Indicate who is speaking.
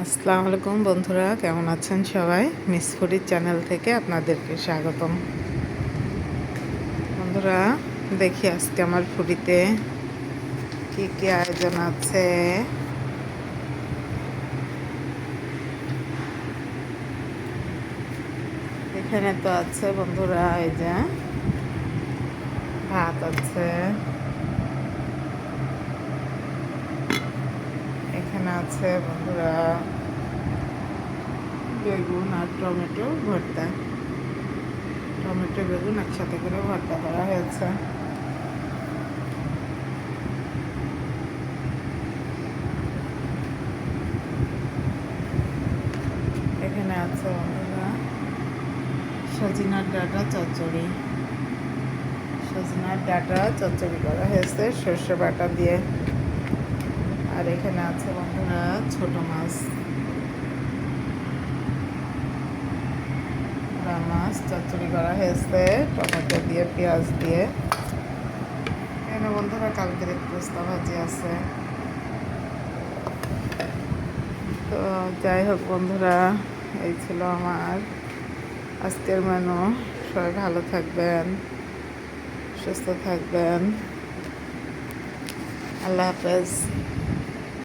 Speaker 1: আসসালামু আলাইকুম বন্ধুরা, কেমন আছেন সবাই? মিস ফুডির চ্যানেল থেকে আপনাদেরকে স্বাগতম। বন্ধুরা, দেখি আজকে আমার ফুডিতে কি কি আয়োজন আছে। এখানে তো আছে বন্ধুরা, এই যে ভাত আছে, এখানে আছে বন্ধুরা বেগুন আর টমেটো ভর্তা। টমেটো বেগুন একসাথে করে ভর্তা করা হয়েছে। এখানে আছে বন্ধুরা সজিনার ডাঁটা চচ্চড়ি। সজনার ডাঁটা চচ্চড়ি করা হয়েছে সর্ষে বাটা দিয়ে। আর এখানে আছে বন্ধুরা ছোট মাছ, মাছ চচ্চড়ি করা হয়েছে টমেটো দিয়ে, পেঁয়াজ দিয়ে। এখানে বন্ধুরা কালকের পোস্তা ভাজি আছে। তো যাই হোক বন্ধুরা, এই ছিল আমার আজকের মেনু। সবাই ভালো থাকবেন, সুস্থ থাকবেন। আল্লাহ হাফেজ।